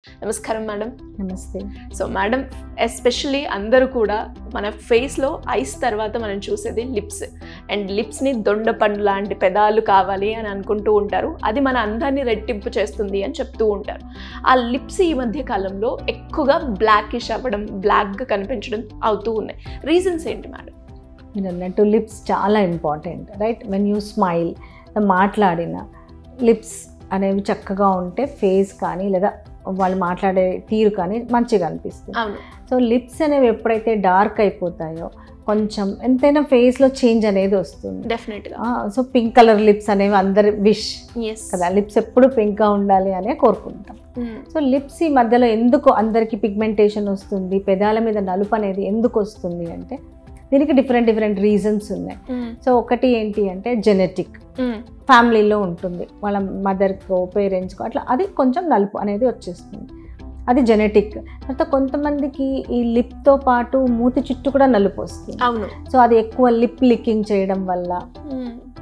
నమస్కారం మేడం. నమస్తే. So madam, especially అందరూ కూడా మన ఫేస్లో ఐస్ తర్వాత మనం చూసేది లిప్స్. అండ్ లిప్స్ని దొండపండు లాంటి పెదాలు కావాలి అని అనుకుంటూ ఉంటారు. అది మన అందాన్ని రెట్టింపు చేస్తుంది అని చెప్తూ ఉంటారు. ఆ లిప్స్ ఈ మధ్య కాలంలో ఎక్కువగా బ్లాకిష్ అవ్వడం, బ్లాక్గా కనిపించడం అవుతూ ఉన్నాయి. రీజన్స్ ఏంటి మేడం? మీరు అన్నట్టు లిప్స్ చాలా important, right? When you smile, మాట్లాడిన లిప్స్ అనేవి చక్కగా ఉంటే ఫేస్ కానీ లేదా వాళ్ళు మాట్లాడే తీరు కానీ మంచిగా అనిపిస్తుంది. సో లిప్స్ అనేవి ఎప్పుడైతే డార్క్ అయిపోతాయో కొంచెం ఎంతైనా ఫేస్లో చేంజ్ అనేది వస్తుంది డెఫినెట్గా. సో పింక్ కలర్ లిప్స్ అనేవి అందరి విష్ కదా, లిప్స్ ఎప్పుడు పింక్గా ఉండాలి అనే కోరుకుంటాం. సో లిప్స్ ఈ మధ్యలో ఎందుకు అందరికీ పిగ్మెంటేషన్ వస్తుంది, పెదాల మీద నలుపు అనేది ఎందుకు వస్తుంది అంటే దీనికి డిఫరెంట్ రీజన్స్ ఉన్నాయి. సో ఒకటి ఏంటి అంటే జెనెటిక్, ఫ్యామిలీలో ఉంటుంది, వాళ్ళ మదర్కో పేరెంట్స్కో అట్లా అది కొంచెం నలుపు అనేది వచ్చేస్తుంది, అది జెనెటిక్. తర్వాత కొంతమందికి ఈ లిప్తో పాటు మూతి చుట్టూ కూడా నలుపు వస్తుంది. అవును. సో అది ఎక్కువ లిప్ లిక్కింగ్ చేయడం వల్ల,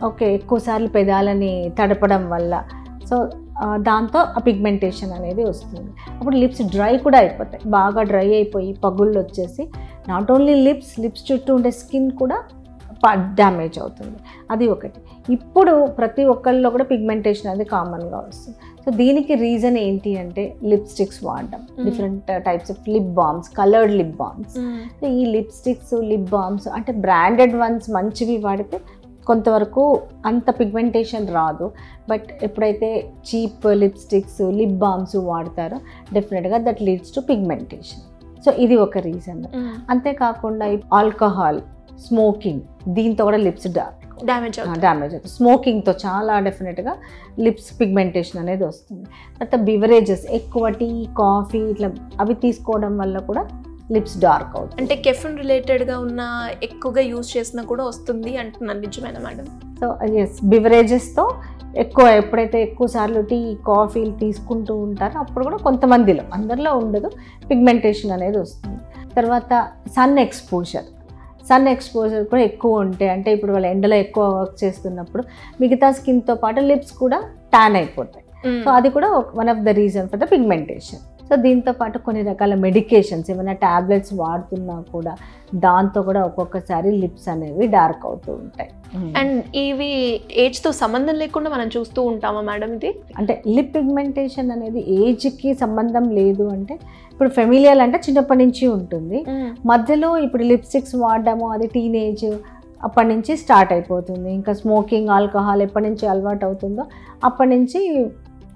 ఓకే, ఎక్కువసార్లు పెదాలని తడపడం వల్ల, సో దాంతో ఆ పిగ్మెంటేషన్ అనేది వస్తుంది. అప్పుడు లిప్స్ డ్రై కూడా అయిపోతాయి, బాగా డ్రై అయిపోయి పగుళ్ళు వచ్చేసి నాట్ ఓన్లీ లిప్స్ చుట్టూ ఉండే స్కిన్ కూడా డ్యామేజ్ అవుతుంది. అది ఒకటి. ఇప్పుడు ప్రతి ఒక్కళ్ళలో కూడా పిగ్మెంటేషన్ అనేది కామన్గా వస్తుంది. సో దీనికి రీజన్ ఏంటి అంటే లిప్స్టిక్స్ వాడడం, different types of lip balms, coloured lip balms. So ఈ లిప్స్టిక్స్, లిప్ బామ్స్ అంటే బ్రాండెడ్ వన్స్ మంచివి వాడితే కొంతవరకు అంత పిగ్మెంటేషన్ రాదు. బట్ ఎప్పుడైతే చీప్ లిప్స్టిక్స్, లిప్ బామ్స్ వాడతారో డెఫినెట్గా that leads to pigmentation. So ఇది ఒక రీజన్. అంతేకాకుండా ఆల్కహాల్, స్మోకింగ్, దీంతో కూడా లిప్స్ డ్యామేజ్ అవుతుంది. స్మోకింగ్తో చాలా డెఫినెట్గా లిప్స్ పిగ్మెంటేషన్ అనేది వస్తుంది. తర్వాత బివరేజెస్, ఎక్కువ టీ, కాఫీ ఇట్లా అవి తీసుకోవడం వల్ల కూడా లిప్స్ డార్క్ అవుతుంది. అంటే కెఫిన్ రిలేటెడ్గా ఉన్న ఎక్కువగా యూజ్ చేసినా కూడా వస్తుంది అంటున్నాను, నిజమేనా మేడం? సో ఎస్, బివరేజెస్తో ఎప్పుడైతే ఎక్కువ సార్లు టీ, కాఫీలు తీసుకుంటూ ఉంటారో అప్పుడు కూడా కొంతమందిలో, అందరిలో ఉండదు, పిగ్మెంటేషన్ అనేది వస్తుంది. తర్వాత సన్ ఎక్స్పోజర్ కూడా ఎక్కువ ఉంటే, అంటే ఇప్పుడు వాళ్ళ ఎండలో ఎక్కువ వర్క్ చేస్తున్నప్పుడు మిగతా స్కిన్తో పాటు లిప్స్ కూడా ట్యాన్ అయిపోతాయి. సో అది కూడా one of the reason for the pigmentation. So దీంతో పాటు కొన్ని రకాల మెడికేషన్స్, ఏమైనా ట్యాబ్లెట్స్ వాడుతున్నా కూడా దాంతో కూడా ఒక్కొక్కసారి లిప్స్ అనేవి డార్క్ అవుతూ ఉంటాయి. అండ్ ఇవి ఏజ్తో సంబంధం లేకుండా మనం చూస్తూ ఉంటామా మేడం? ఇది అంటే లిప్ పిగ్మెంటేషన్ అనేది ఏజ్కి సంబంధం లేదు. అంటే ఇప్పుడు ఫెమిలియల్ అంటే చిన్నప్పటి నుంచి ఉంటుంది, మధ్యలో ఇప్పుడు లిప్స్టిక్స్ వాడడము అది టీనేజ్ అప్పటి నుంచి స్టార్ట్ అయిపోతుంది. ఇంకా స్మోకింగ్, ఆల్కహాల్ ఎప్పటి నుంచి అలవాటు అవుతుందో అప్పటి నుంచి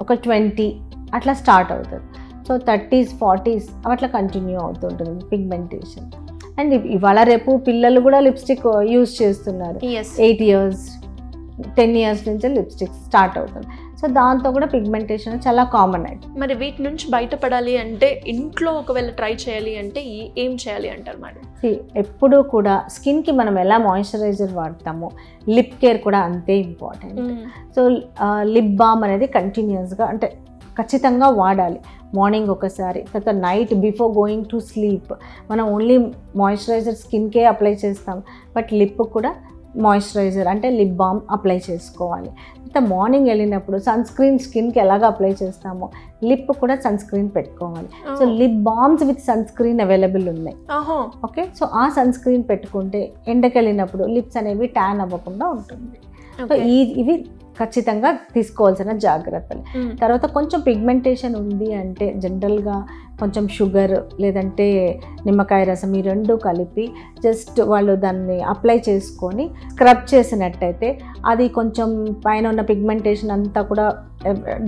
ఒక 20 అట్లా స్టార్ట్ అవుతుంది. సో 30s, 40s అట్లా కంటిన్యూ అవుతుంటుంది పిగ్మెంటేషన్. అండ్ ఇవాళ రేపు పిల్లలు కూడా లిప్స్టిక్ యూజ్ చేస్తున్నారు. 8 years, 10 years నుంచి లిప్స్టిక్ స్టార్ట్ అవుతుంది. సో దాంతో కూడా పిగ్మెంటేషన్ చాలా కామన్ అయింది. మరి వీటి నుంచి బయటపడాలి అంటే ఇంట్లో ఒకవేళ ట్రై చేయాలి అంటే ఏం చేయాలి అంటారు మేడం? ఎప్పుడూ కూడా స్కిన్కి మనం ఎలా మాయిశ్చరైజర్ వాడతామో లిప్ కేర్ కూడా అంతే ఇంపార్టెంట్. సో లిప్ బామ్ అనేది కంటిన్యూస్గా, అంటే ఖచ్చితంగా వాడాలి. మార్నింగ్ ఒకసారి, తర్వాత night before going to sleep మనం ఓన్లీ మాయిశ్చరైజర్ స్కిన్కే అప్లై చేస్తాం, బట్ లిప్ కూడా మాయిశ్చరైజర్ అంటే లిప్ బామ్ అప్లై చేసుకోవాలి. తర్వాత మార్నింగ్ వెళ్ళినప్పుడు సన్ స్క్రీన్ స్కిన్కి ఎలాగ అప్లై చేస్తామో లిప్ కూడా సన్ స్క్రీన్ పెట్టుకోవాలి. So lip balms with sunscreen available ఉన్నాయి. ఓకే, సో ఆ సన్ స్క్రీన్ పెట్టుకుంటే ఎండకి వెళ్ళినప్పుడు లిప్స్ అనేవి ట్యాన్ అవ్వకుండా ఉంటుంది. సో ఇవి ఖచ్చితంగా తీసుకోవాల్సిన జాగ్రత్తలు. తర్వాత కొంచెం పిగ్మెంటేషన్ ఉంది అంటే జనరల్గా కొంచెం షుగర్ లేదంటే నిమ్మకాయ రసం ఈ రెండు కలిపి జస్ట్ వాళ్ళు దాన్ని అప్లై చేసుకొని స్క్రబ్ చేసినట్టయితే అది కొంచెం పైన ఉన్న పిగ్మెంటేషన్ అంతా కూడా,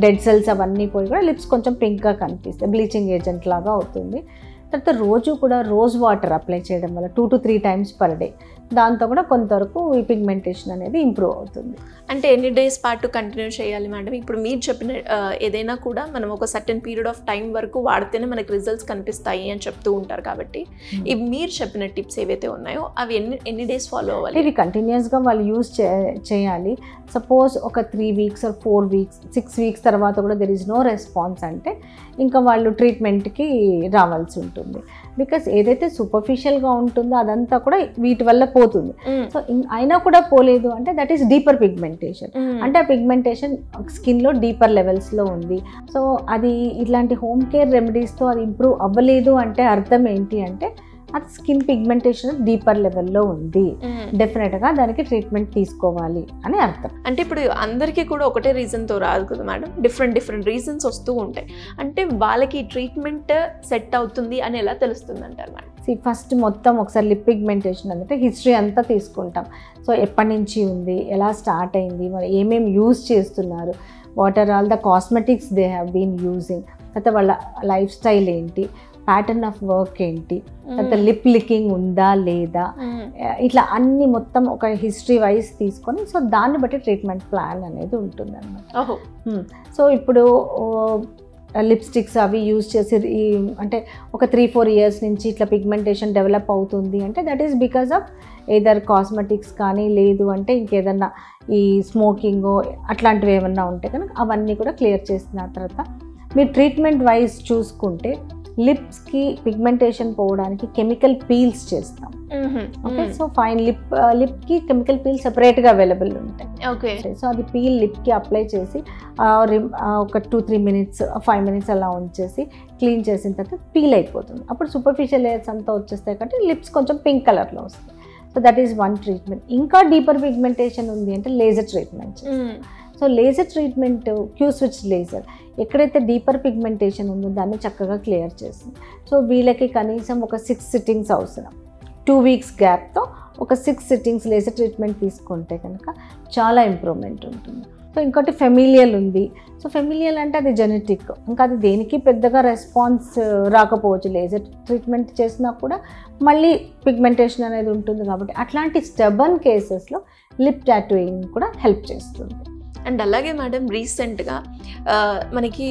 డెడ్ సెల్స్ అవన్నీ పోయి కూడా లిప్స్ కొంచెం పింక్గా కనిపిస్తాయి, బ్లీచింగ్ ఏజెంట్ లాగా అవుతుంది. తర్వాత రోజు కూడా రోజ్ వాటర్ అప్లై చేయడం వల్ల 2 to 3 times per day, దాంతో కూడా కొంతవరకు ఈ పిగ్మెంటేషన్ అనేది ఇంప్రూవ్ అవుతుంది. అంటే ఎన్ని డేస్ పాటు కంటిన్యూ చేయాలి మేడం? ఇప్పుడు మీరు చెప్పిన ఏదైనా కూడా మనం ఒక సర్టెన్ పీరియడ్ ఆఫ్ టైం వరకు వాడితేనే మనకి రిజల్ట్స్ కనిపిస్తాయి అని చెప్తూ ఉంటారు. కాబట్టి ఇవి మీరు చెప్పిన టిప్స్ ఏవైతే ఉన్నాయో అవి ఎన్ని డేస్ ఫాలో అవ్వాలి? ఇవి కంటిన్యూస్గా వాళ్ళు యూజ్ చేయాలి. సపోజ్ ఒక 3 weeks or 4 weeks, 6 weeks తర్వాత కూడా దెర్ ఈజ్ నో రెస్పాన్స్ అంటే ఇంకా వాళ్ళు ట్రీట్మెంట్కి రావాల్సి ఉంటుంది. బికాస్ ఏదైతే సూపర్ఫిషియల్గా ఉంటుందో అదంతా కూడా వీటి వల్ల పోతుంది. సో అయినా కూడా పోలేదు అంటే that is deeper pigment. Pigmentation. అంటే ఆ పిగ్మెంటేషన్ స్కిన్లో డీపర్ లెవెల్స్లో ఉంది. సో అది ఇట్లాంటి హోమ్ కేర్ రెమెడీస్తో అది ఇంప్రూవ్ అవ్వలేదు అంటే అర్థం ఏంటి అంటే అది స్కిన్ పిగ్మెంటేషన్ డీపర్ లెవెల్లో ఉంది, డెఫినెట్గా దానికి ట్రీట్మెంట్ తీసుకోవాలి అని అర్థం. అంటే ఇప్పుడు అందరికీ కూడా ఒకటే రీజన్తో రాదు కదా మేడం, డిఫరెంట్ రీజన్స్ వస్తూ ఉంటాయి. అంటే వాళ్ళకి ట్రీట్మెంట్ సెట్ అవుతుంది అని ఎలా తెలుస్తుంది అంటారు మేడం? ఫస్ట్ మొత్తం ఒకసారి లిప్ పిగ్మెంటేషన్ అంటే హిస్టరీ అంతా తీసుకుంటాం. సో ఎప్పటి నుంచి ఉంది, ఎలా స్టార్ట్ అయింది, మరి ఏమేమి యూజ్ చేస్తున్నారు, what are all the cosmetics they have been using, తర్వాత వాళ్ళ లైఫ్ స్టైల్ ఏంటి, ప్యాటర్న్ ఆఫ్ వర్క్ ఏంటి, తర్వాత లిప్ లికింగ్ ఉందా లేదా, ఇట్లా అన్ని మొత్తం ఒక హిస్టరీ వైజ్ తీసుకొని సో దాన్ని బట్టి ట్రీట్మెంట్ ప్లాన్ అనేది ఉంటుంది అన్నమాట. సో ఇప్పుడు లిప్స్టిక్స్ అవి యూజ్ చేసి అంటే ఒక 3-4 years నుంచి ఇట్లా పిగ్మెంటేషన్ డెవలప్ అవుతుంది అంటే that is because of either cosmetics కానీ లేదు అంటే ఇంకేదన్నా ఈ స్మోకింగ్ అట్లాంటివి ఏమన్నా ఉంటే కనుక అవన్నీ కూడా క్లియర్ చేసిన తర్వాత మీరు ట్రీట్మెంట్ వైజ్ చూసుకుంటే లిప్స్కి పిగ్మెంటేషన్ పోవడానికి కెమికల్ పీల్స్ చేస్తాం. ఓకే, సో ఫైన్ లిప్కి కెమికల్ పీల్ సెపరేట్గా అవైలబుల్ ఉంటాయి. ఓకే, సో అది పీల్ లిప్కి అప్లై చేసి ఒక 2-3 minutes 5 minutes అలా ఉంచేసి క్లీన్ చేసిన తర్వాత పీల్ అయిపోతుంది. అప్పుడు సూపర్ఫిషియల్ లేయర్స్ అంతా వచ్చేస్తాయి కాబట్టి లిప్స్ కొంచెం పింక్ కలర్లో వస్తాయి. So that is one treatment. ఇంకా డీపర్ పిగ్మెంటేషన్ ఉంది అంటే laser treatment. So laser treatment queue switch laser ఎక్కడైతే డీపర్ పిగ్మెంటేషన్ ఉందో దాన్ని చక్కగా క్లియర్ చేస్తుంది. సో వీళ్ళకి కనీసం ఒక 6 sittings అవసరం. 2 weeks గ్యాప్తో ఒక 6 sittings లేజర్ ట్రీట్మెంట్ తీసుకుంటే కనుక చాలా ఇంప్రూవ్మెంట్ ఉంటుంది. సో ఇంకోటి ఫెమిలియల్ ఉంది. సో ఫెమిలియల్ అంటే అది జెనెటిక్, ఇంకా అది దేనికి పెద్దగా రెస్పాన్స్ రాకపోవచ్చు. లేజర్ ట్రీట్మెంట్ చేసినా కూడా మళ్ళీ పిగ్మెంటేషన్ అనేది ఉంటుంది కాబట్టి అట్లాంటి స్టెబన్ కేసెస్లో లిప్ టాటూయింగ్ కూడా హెల్ప్ చేస్తుంది. అండ్ అలాగే మేడం రీసెంట్గా మనకి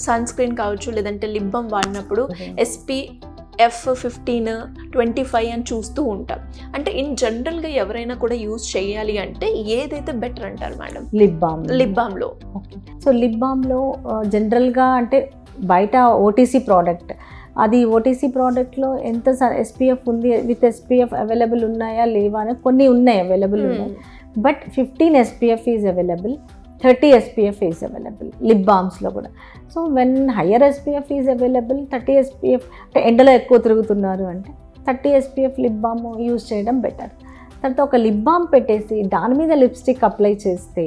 సన్ స్క్రీన్ కావచ్చు లేదంటే లిప్ బామ్ వాడినప్పుడు SPF 15, 25 అని చూస్తూ ఉంటాం. అంటే ఇన్ జనరల్గా ఎవరైనా కూడా యూజ్ చేయాలి అంటే ఏదైతే బెటర్ అంటారు మేడం? లిప్ బామ్లో. ఓకే, సో లిప్ బామ్లో జనరల్గా అంటే బయట OTC ప్రోడక్ట్, అది OTC ప్రోడక్ట్లో ఎంత SPF ఉంది, విత్ SPF అవైలబుల్ ఉన్నాయా లేవా అని కొన్ని ఉన్నాయి, అవైలబుల్ ఉన్నాయి. But 15 SPF is available, 30 SPF is available lip బామ్స్లో కూడా. So when higher SPF is available, 30 SPF అంటే ఎండలో ఎక్కువ తిరుగుతున్నారు అంటే 30 SPF లిప్ బామ్ యూజ్ చేయడం బెటర్. తర్వాత ఒక లిప్ బామ్ పెట్టేసి దాని మీద లిప్స్టిక్ అప్లై చేస్తే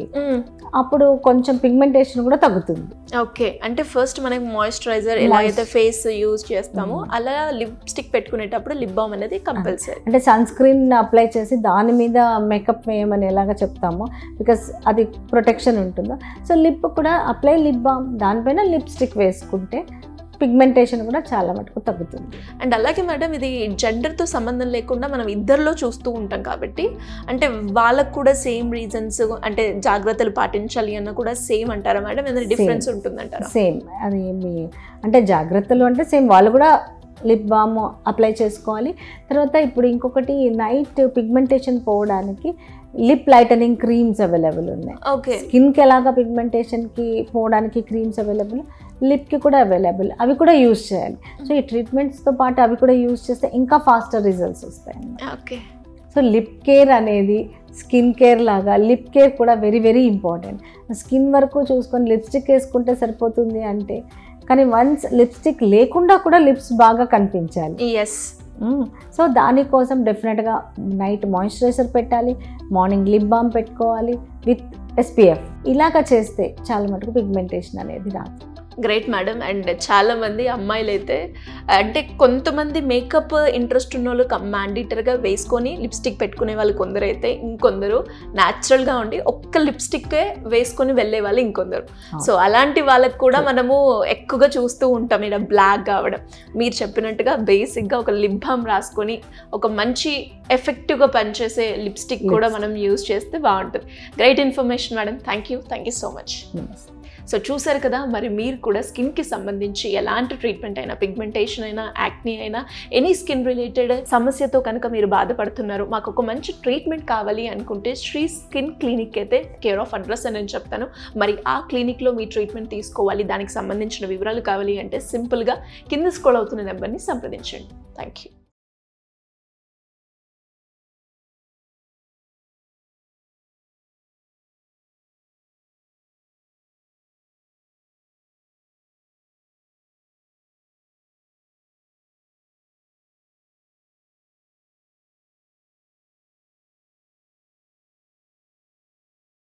అప్పుడు కొంచెం పిగ్మెంటేషన్ కూడా తగ్గుతుంది. ఓకే, అంటే ఫస్ట్ మనకి మాయిశ్చరైజర్ ఎలా అయితే ఫేస్ యూజ్ చేస్తామో అలా లిప్స్టిక్ పెట్టుకునేటప్పుడు లిప్ బామ్ అనేది కంపల్సరీ. అంటే సన్ స్క్రీన్ అప్లై చేసి దాని మీద మేకప్ వేయమని ఎలాగా చెప్తామో, బికాస్ అది ప్రొటెక్షన్ ఉంటుందో. సో లిప్ కూడా అప్లై లిప్ బామ్, దానిపైన లిప్స్టిక్ వేసుకుంటే పిగ్మెంటేషన్ కూడా చాలా మటుకు తగ్గుతుంది. అండ్ అలాగే మేడం ఇది జెండర్తో సంబంధం లేకుండా మనం ఇద్దరిలో చూస్తూ ఉంటాం కాబట్టి అంటే వాళ్ళకు కూడా సేమ్ రీజన్స్ అంటే జాగ్రత్తలు పాటించాలి అన్న కూడా సేమ్ అంటారా మేడం? ఏదైనా డిఫరెన్స్ ఉంటుందంటారా? సేమ్, అది ఏమి అంటే జాగ్రత్తలు అంటే సేమ్ వాళ్ళు కూడా లిప్ బామ్ అప్లై చేసుకోవాలి. తర్వాత ఇప్పుడు ఇంకొకటి నైట్ పిగ్మెంటేషన్ పోవడానికి లిప్ లైటనింగ్ క్రీమ్స్ అవైలబుల్ ఉన్నాయి. ఓకే, స్కిన్కి ఎలాగా పిగ్మెంటేషన్కి పోవడానికి క్రీమ్స్ అవైలబుల్, లిప్కి కూడా అవైలబుల్, అవి కూడా యూజ్ చేయాలి. సో ఈ ట్రీట్మెంట్స్తో పాటు అవి కూడా యూజ్ చేస్తే ఇంకా ఫాస్టర్ రిజల్ట్స్ వస్తాయి. ఓకే, సో లిప్ కేర్ అనేది స్కిన్ కేర్ లాగా లిప్ కేర్ కూడా వెరీ ఇంపార్టెంట్. స్కిన్ వరకు చూసుకొని లిప్స్టిక్ వేసుకుంటే సరిపోతుంది అంటే, కానీ వన్స్ లిప్స్టిక్ లేకుండా కూడా లిప్స్ బాగా కనిపించాలి. ఎస్, సో దానికోసం డెఫినెట్గా నైట్ మాయిశ్చరైజర్ పెట్టాలి, మార్నింగ్ లిప్ బామ్ పెట్టుకోవాలి విత్ SPF. ఇలాగా చేస్తే చాలా మటుకు పిగ్మెంటేషన్ అనేది రాదు. Great madam. అండ్ చాలామంది అమ్మాయిలు అయితే అంటే కొంతమంది మేకప్ ఇంట్రెస్ట్ ఉన్న వాళ్ళు మ్యాండేటరీగా వేసుకొని లిప్స్టిక్ పెట్టుకునే వాళ్ళు కొందరు అయితే, ఇంకొందరు న్యాచురల్గా ఉండి ఒక్క లిప్స్టిక్కే వేసుకొని వెళ్ళే వాళ్ళు ఇంకొందరు. సో అలాంటి వాళ్ళకి కూడా మనము ఎక్కువగా చూస్తూ ఉంటాం ఇక్కడ బ్లాక్ కావడం. మీరు చెప్పినట్టుగా బేసిక్గా ఒక లిప్ బామ్ రాసుకొని ఒక మంచి ఎఫెక్టివ్గా పనిచేసే లిప్స్టిక్ కూడా మనం యూజ్ చేస్తే బాగుంటుంది. Great information madam, thank you so much. So చూసారు కదా, మరి మీరు కూడా స్కిన్కి సంబంధించి ఎలాంటి ట్రీట్మెంట్ అయినా, పిగ్మెంటేషన్ అయినా, యాక్నీ అయినా, ఎనీ స్కిన్ రిలేటెడ్ సమస్యతో కనుక మీరు బాధపడుతున్నారు, మాకు ఒక మంచి ట్రీట్మెంట్ కావాలి అనుకుంటే శ్రీ స్కిన్ క్లినిక్ అయితే కేర్ ఆఫ్ అడ్రస్ అని నేను చెప్తాను. మరి ఆ క్లినిక్లో మీ ట్రీట్మెంట్ తీసుకోవాలి, దానికి సంబంధించిన వివరాలు కావాలి అంటే సింపుల్గా కింద స్క్రోల్ అవుతున్న నెంబర్ని సంప్రదించండి. Thank you.